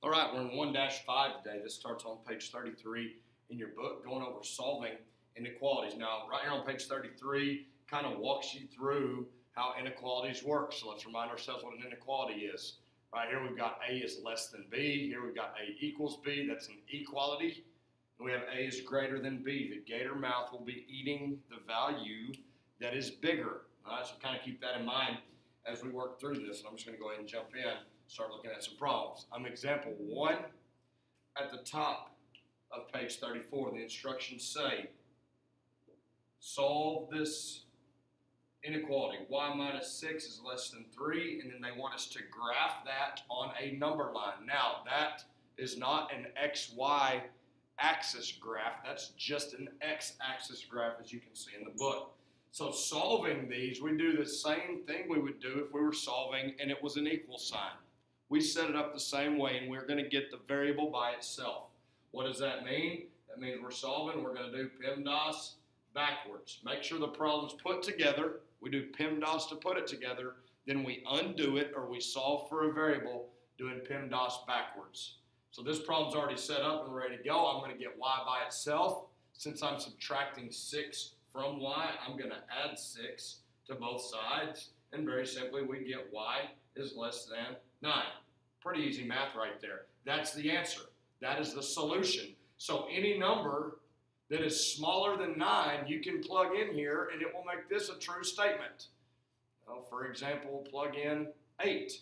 All right, we're in 1-5 today. This starts on page 33 in your book, going over solving inequalities. Now, right here on page 33 kind of walks you through how inequalities work. So let's remind ourselves what an inequality is. Right here we've got A is less than B. Here we've got A equals B. That's an equality. And we have A is greator than B. The gator mouth will be eating the value that is bigger. All right, so kind of keep that in mind as we work through this. And I'm just going to go ahead and jump in, start looking at some problems. Example 1 at the top of page 34. The instructions say, solve this inequality. Y minus 6 is less than 3, and then they want us to graph that on a number line. Now, that is not an XY axis graph. That's just an X-axis graph, as you can see in the book. So solving these, we do the same thing we would do if we were solving and it was an equal sign. We set it up the same way, and we're going to get the variable by itself. What does that mean? That means we're solving. We're going to do PEMDAS backwards. Make sure the problem's put together. We do PEMDAS to put it together. Then we undo it, or we solve for a variable doing PEMDAS backwards. So this problem's already set up and ready to go. I'm going to get y by itself. Since I'm subtracting 6 from y, I'm going to add 6 to both sides. And very simply, we get y is less than 9. Pretty easy math right there. That's the answer. That is the solution. So any number that is smaller than 9, you can plug in here, and it will make this a true statement. Well, for example, we'll plug in 8.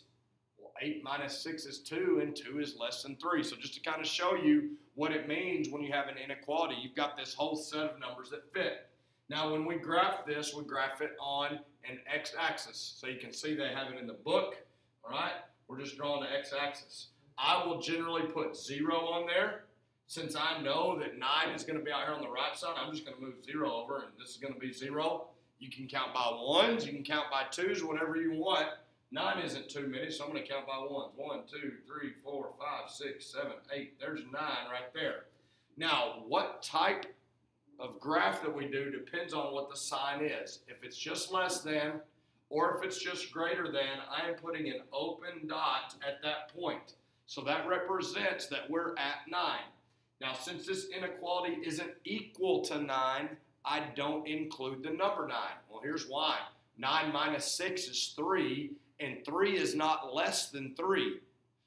Well, 8 minus 6 is 2, and 2 is less than 3. So just to kind of show you what it means when you have an inequality, you've got this whole set of numbers that fit. Now, when we graph this, we graph it on an x-axis. So you can see they have it in the book, all right? We're just drawing the x-axis. I will generally put 0 on there. Since I know that 9 is going to be out here on the right side, I'm just going to move 0 over, and this is going to be 0. You can count by 1s, you can count by 2s, whatever you want. 9 isn't too many, so I'm going to count by 1s. 1, 2, 3, 4, 5, 6, 7, 8. There's 9 right there. Now, what type of graph that we do depends on what the sign is. If it's just less than, or if it's just greater than, I am putting an open dot at that point. So that represents that we're at 9. Now, since this inequality isn't equal to 9, I don't include the number 9. Well, here's why. 9 minus 6 is 3, and 3 is not less than 3.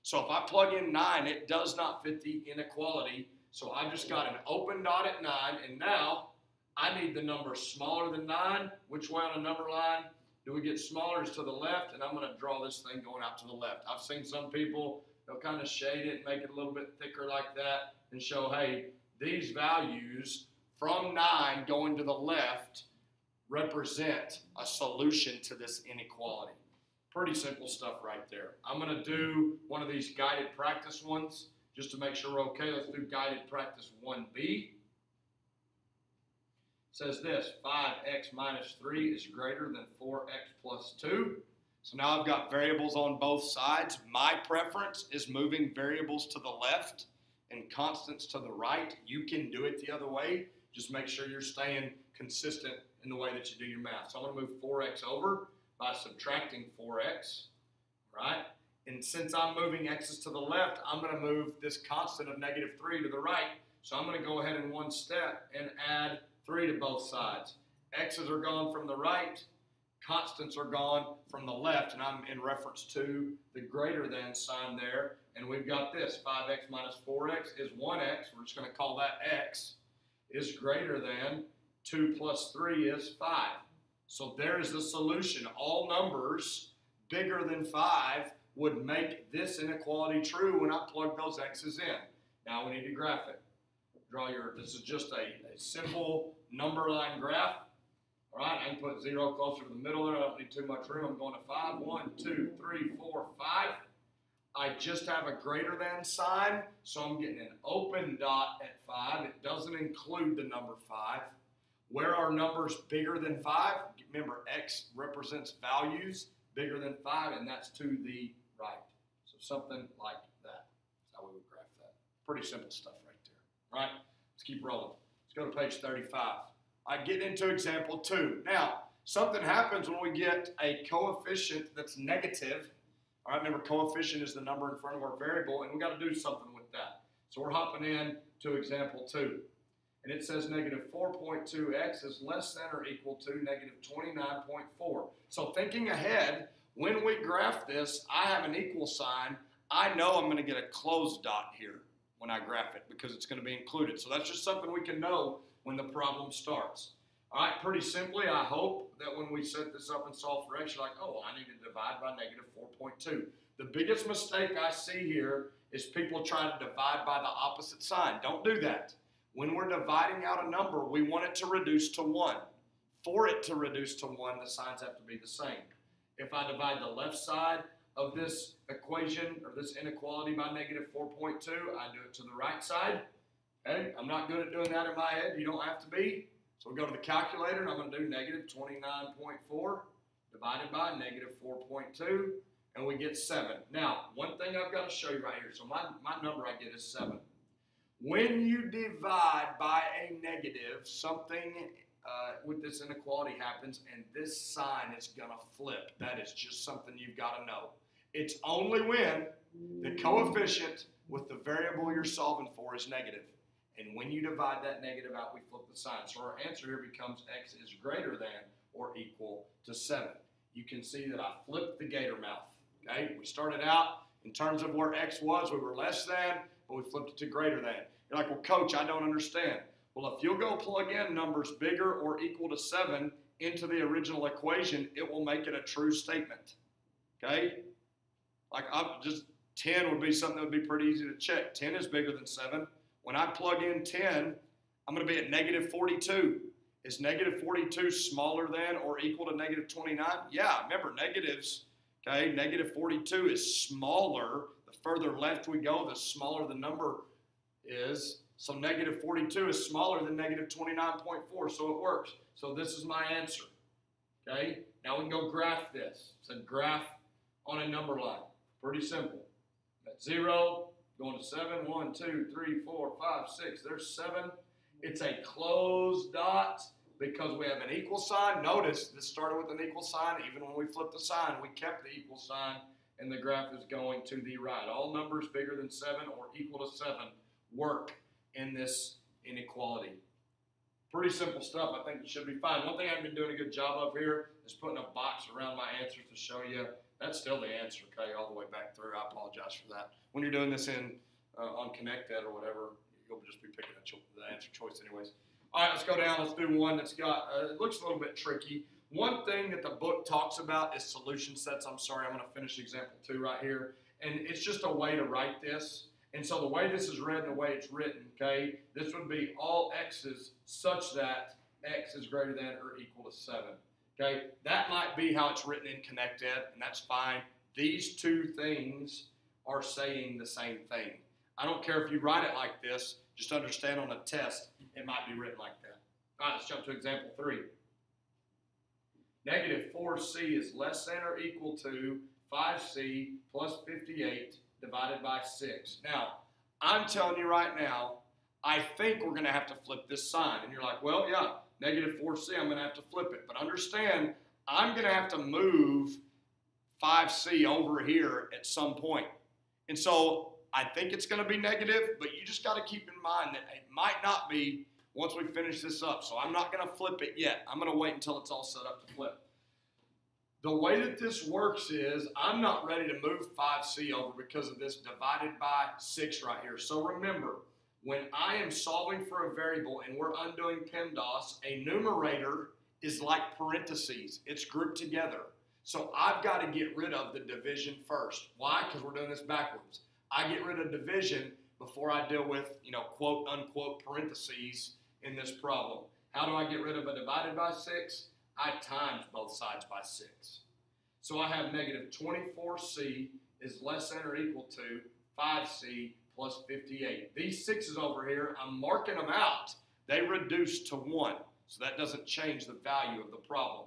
So if I plug in 9, it does not fit the inequality. So I've just got an open dot at 9, and now I need the number smaller than 9. Which way on a number line do we get smaller? Is to the left, and I'm going to draw this thing going out to the left. I've seen some people, they'll kind of shade it and make it a little bit thicker like that and show, hey, these values from 9 going to the left represent a solution to this inequality. Pretty simple stuff right there. I'm going to do one of these guided practice ones just to make sure we're okay. Let's do guided practice 1B. It says this, 5x minus 3 is greater than 4x plus 2. So now I've got variables on both sides. My preference is moving variables to the left and constants to the right. You can do it the other way. Just make sure you're staying consistent in the way that you do your math. So I'm going to move 4x over by subtracting 4x, right? And since I'm moving x's to the left, I'm going to move this constant of negative 3 to the right. So I'm going to go ahead in one step and add 3 to both sides. X's are gone from the right. Constants are gone from the left, and I'm in reference to the greater than sign there. And we've got this, 5x minus 4x is 1x. We're just going to call that x, is greater than 2 plus 3 is 5. So there's the solution. All numbers bigger than 5 would make this inequality true when I plug those x's in. Now we need to graph it. This is just a simple number line graph. All right, I can put 0 closer to the middle there. I don't need too much room. I'm going to 5. 1, 2, 3, 4, 5. I just have a greater than sign, so I'm getting an open dot at 5. It doesn't include the number 5. Where are numbers bigger than 5? Remember, x represents values bigger than 5, and that's to the right. So something like that. That's how we would graph that. Pretty simple stuff right there. All right, let's keep rolling. Let's go to page 35. I get into example 2. Now, something happens when we get a coefficient that's negative All right, remember coefficient is the number in front of our variable, and we got to do something with that. So we're hopping in to example 2. And it says negative 4.2x is less than or equal to negative 29.4. So thinking ahead, when we graph this, I have an equal sign. I know I'm going to get a closed dot here when I graph it because it's going to be included. So that's just something we can know when the problem starts. All right, pretty simply, I hope that when we set this up and solve for x, you're like, oh, I need to divide by negative 4.2. The biggest mistake I see here is people trying to divide by the opposite sign. Don't do that. When we're dividing out a number, we want it to reduce to 1. For it to reduce to 1, the signs have to be the same. If I divide the left side of this equation or this inequality by negative 4.2, I do it to the right side. Okay? I'm not good at doing that in my head. You don't have to be. So we go to the calculator, and I'm going to do negative 29.4 divided by negative 4.2, and we get 7. Now, one thing I've got to show you right here. So my number I get is 7. When you divide by a negative, something with this inequality happens, and this sign is going to flip. That is just something you've got to know. It's only when the coefficient with the variable you're solving for is negative. And when you divide that negative out, we flip the sign. So our answer here becomes x is greater than or equal to 7. You can see that I flipped the gator mouth. Okay? We started out in terms of where x was, we were less than, but we flipped it to greater than. You're like, well, coach, I don't understand. Well, if you'll go plug in numbers bigger or equal to 7 into the original equation, it will make it a true statement. Okay? Like, 10 would be something that would be pretty easy to check. 10 is bigger than 7. When I plug in 10, I'm going to be at negative 42. Is negative 42 smaller than or equal to negative 29? Yeah, remember, negatives, okay, negative 42 is smaller. The further left we go, the smaller the number is. So negative 42 is smaller than negative 29.4, so it works. So this is my answer, okay? Now we can go graph this. It's a graph on a number line. Pretty simple. At 0, going to 7, 1, 2, 3, 4, 5, 6. There's 7. It's a closed dot because we have an equal sign. Notice this started with an equal sign. Even when we flipped the sign, we kept the equal sign, and the graph is going to the right. All numbers bigger than 7 or equal to 7 work in this inequality. Pretty simple stuff. I think it should be fine. One thing I've been doing a good job of here is putting a box around my answers to show you that's still the answer, okay, all the way back through. I apologize for that. When you're doing this on ConnectEd or whatever, you'll just be picking the answer choice anyways. All right, let's go down. Let's do one that's got, it looks a little bit tricky. One thing that the book talks about is solution sets. I'm sorry, I'm going to finish example 2 right here. And it's just a way to write this. And so the way this is read and the way it's written, okay, this would be all x's such that x is greater than or equal to 7. Okay, that might be how it's written in ConnectEd, and that's fine. These two things are saying the same thing. I don't care if you write it like this, just understand on a test, it might be written like that. All right, let's jump to example 3. Negative 4c is less than or equal to 5c plus 58 divided by 6. Now, I'm telling you right now, I think we're going to have to flip this sign. And you're like, well, yeah, negative 4c, I'm going to have to flip it. But understand, I'm going to have to move 5c over here at some point. And so I think it's going to be negative, but you just got to keep in mind that it might not be once we finish this up. So I'm not going to flip it yet. I'm going to wait until it's all set up to flip. The way that this works is I'm not ready to move 5c over because of this divided by 6 right here. So remember, when I am solving for a variable and we're undoing PEMDAS, a numerator is like parentheses. It's grouped together. So I've got to get rid of the division first. Why? Because we're doing this backwards. I get rid of division before I deal with, quote, unquote, parentheses in this problem. How do I get rid of a divided by 6? I times both sides by 6. So I have negative 24c is less than or equal to 5c plus 58. These 6's over here, I'm marking them out. They reduce to 1, so that doesn't change the value of the problem.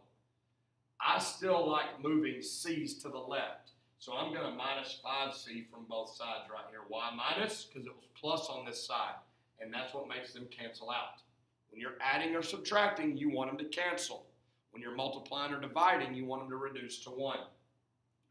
I still like moving c's to the left, so I'm going to minus 5c from both sides right here. Why minus? Because it was plus on this side, and that's what makes them cancel out. When you're adding or subtracting, you want them to cancel. When you're multiplying or dividing, you want them to reduce to 1.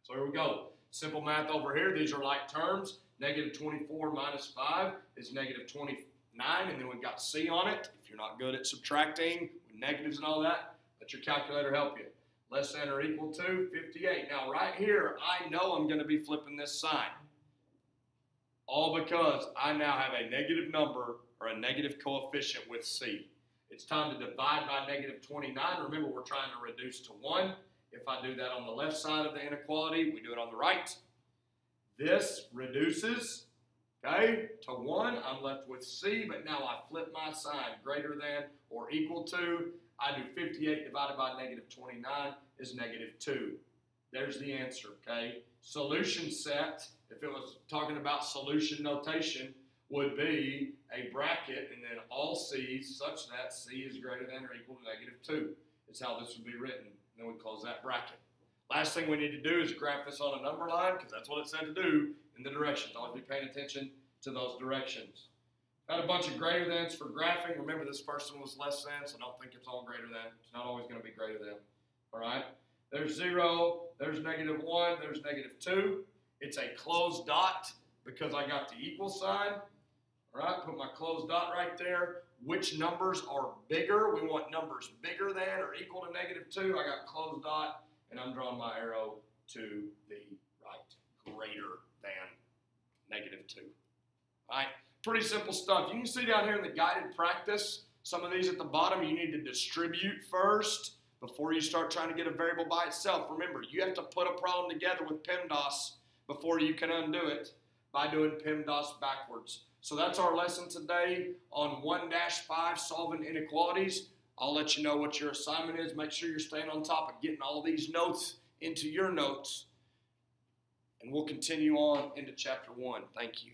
So here we go. simple math over here. These are like terms. Negative 24 minus 5 is negative 29, and then we've got C on it. If you're not good at subtracting with negatives and all that, let your calculator help you. Less than or equal to 58. Now right here, I know I'm going to be flipping this sign. All because I now have a negative number or a negative coefficient with C. It's time to divide by negative 29. Remember, we're trying to reduce to 1. If I do that on the left side of the inequality, we do it on the right. This reduces, okay, to 1. I'm left with C, but now I flip my sign. Greater than or equal to, I do 58 divided by negative 29 is negative 2. There's the answer, okay? Solution set, if it was talking about solution notation, would be a bracket and then all C's such that C is greater than or equal to negative 2. It's how this would be written. And then we close that bracket. Last thing we need to do is graph this on a number line because that's what it said to do in the directions. Always be paying attention to those directions. Got a bunch of greater thans for graphing. Remember, this first one was less than, so don't think it's all greater than. It's not always going to be greater than. All right? There's 0, there's negative 1, there's negative 2. It's a closed dot because I got the equal sign. All right, put my closed dot right there. Which numbers are bigger? We want numbers bigger than or equal to negative 2. I got closed dot, and I'm drawing my arrow to the right, greater than negative 2. All right, pretty simple stuff. You can see down here in the guided practice, some of these at the bottom you need to distribute first before you start trying to get a variable by itself. Remember, you have to put a problem together with PEMDAS before you can undo it by doing PEMDAS backwards. So that's our lesson today on 1-5, Solving Inequalities. I'll let you know what your assignment is. Make sure you're staying on top of getting all these notes into your notes. And we'll continue on into Chapter 1. Thank you.